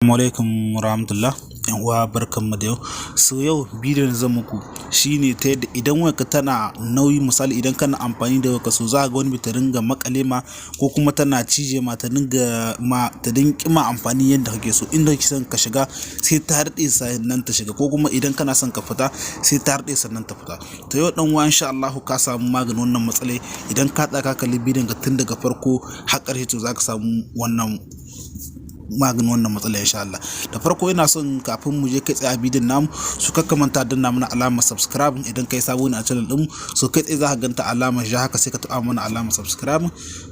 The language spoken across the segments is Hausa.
Assalamu alaikum warahmatullah. Yan uwa barkanmu da yau. So yau bidiyon zan muku shine ta yadda idan wayarka tana nauyi, misali idan kana amfani da wayarka, so za ga wani ta ringa makale ma ko kuma tana cije ma ta dinga ma amfani yadda kake so. Inda kake son ka shiga sai ta harɗe sannan ta shiga, ko kuma idan kana son ka fita sai ta harɗe sannan ta fita. To yau dan uwa insha Allah ka samu maganin wannan matsalai idan ka tsaka kalli bidiyon ka tun daga farko har ƙarshe, to zaka samu wannan maganin wannan matsala insha Allah. Da farko ina son kafin mu je kai tsaye a bidiyon namu, su kakka manta danna mana alamar subscribe idan kai sabo ne a channel din. So kai tsaye za ka ganta alamar ja haka, sai ka taɓa mana alamar subscribe.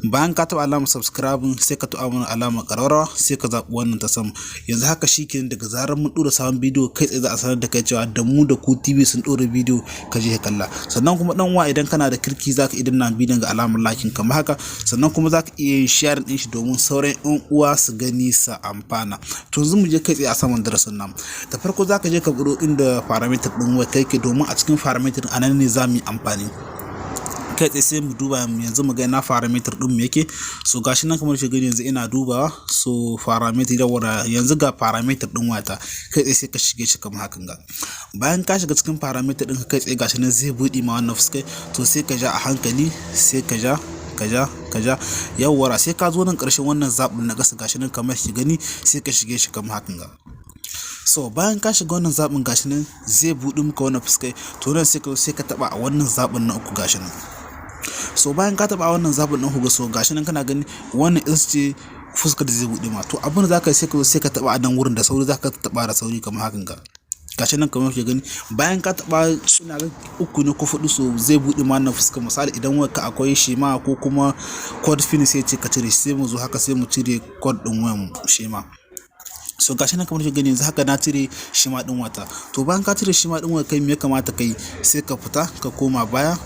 Bayan ka taɓa alamar subscribe sai ka taɓa mana alamar ƙararrawa, sai ka zaɓi wannan ta sama. Yanzu haka shikenan, daga zarar mun ɗora sabon bidiyo kai tsaye za a sanar da kai cewa da mu da ku TV sun ɗora bidiyo ka je ka kalla. Sannan kuma dan uwa idan kana da kirki zaka idan na bidiyon ga alamar like kamar haka, sannan kuma zaka iya yin share din shi domin sauran ƴan uwa su gani sa amfana. To yanzu mu je kai tsaye a saman darasin namu. Da farko zaka je ka buro inda parameter din waya kai ke, domin a cikin parameter anan ne zamu yi amfani. Kai tsaye sai mu duba yanzu mu ga ina parameter din mu yake. So gashi nan kamar shi gani yanzu ina dubawa. So parameter da wara yanzu ga parameter din wata, kai tsaye sai ka shige shi kamar hakan ga. Bayan ka shiga cikin parameter din kai tsaye gashi nan zai bude ma wannan fuskar, to sai ka ja a hankali, sai ka ja yawwara sai ka zo nan ƙarshen wannan zaɓin na ƙasa gashi nan kamar shi gani, sai ka shige shi kamar hakan ga. So bayan ka shiga wannan zaɓin gashi nan zai buɗe maka wannan fuskar, to nan sai ka taɓa a wannan zaɓin na uku gashi nan. So bayan ka taɓa a wannan zaɓin na uku, so gashi nan kana gani wannan ita ce fuskar da zai buɗe ma. To abin da zaka yi sai ka taɓa a nan wurin da sauri, zaka taɓa da sauri kamar hakan ga. Gashi nan kamar kuke gani, bayan ka taba suna ga uku ne ko hudu, so zai bude ma wannan fuskar. Misali idan wayarka akwai shema ko kuma code pin sai ce ka cire, sai mu zo haka sai mu cire code din wayar shema. So gashi nan kamar kuke gani yanzu haka na cire shema din wata. To bayan ka cire shema din wayar kai me ya kamata kai, sai ka fita ka koma baya,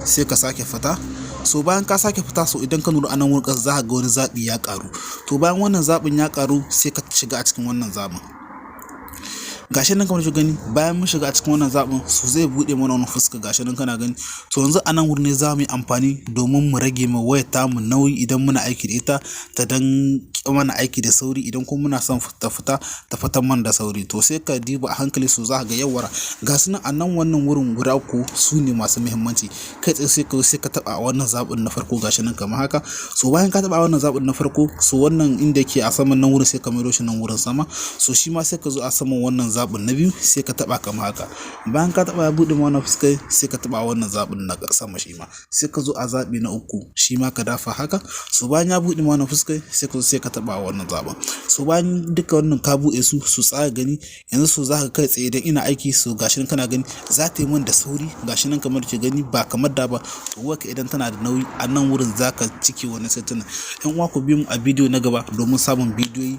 sai ka sake fita. So bayan ka sake fita, so idan ka nuna anan wurin za ka ga wani zabi ya karu. To bayan wannan zabin ya karu sai ka shiga a cikin wannan zabin. Gashi nan kamar shi gani, bayan mun shiga a cikin wannan zaɓin so zai buɗe mana wannan fuska gashi nan kana gani. To yanzu a nan wurin ne za mu yi amfani domin mu rage ma wayar tamu nauyi idan muna aiki da ita, ta dan mana aiki da sauri. Idan kuma muna son ta fita man da sauri, to sai ka diba a hankali, so za ka ga yawara ga su nan a nan wannan wurin guda uku su ne masu muhimmanci. Kai tsaye sai ka taɓa wannan zaɓin na farko gashi nan kamar haka. So bayan ka taɓa wannan zaɓin na farko, so wannan inda yake a saman nan wurin sai ka maido shi nan wurin sama. So shi ma sai ka zo a saman wannan zaɓin na biyu sai ka taba kamar haka. Bayan ka taba ya bude ma wannan fuskar, sai ka taba wannan zabin na sama shi ma, sai ka zo a zabi na uku shi ma ka dafa haka. So bayan ya bude ma wannan fuskar sai ka taba wannan zabin. So bayan duka wannan ka bude su tsaya gani yanzu, so zaka kai tsaye idan ina aiki, so gashi nan kana gani za ta yi min da sauri gashi nan kamar ke gani, ba kamar da ba. To waka idan tana da nauyi a nan wurin zaka cike wannan setting. Yan uwa ku bi mu a bidiyo na gaba domin samun bidiyoyi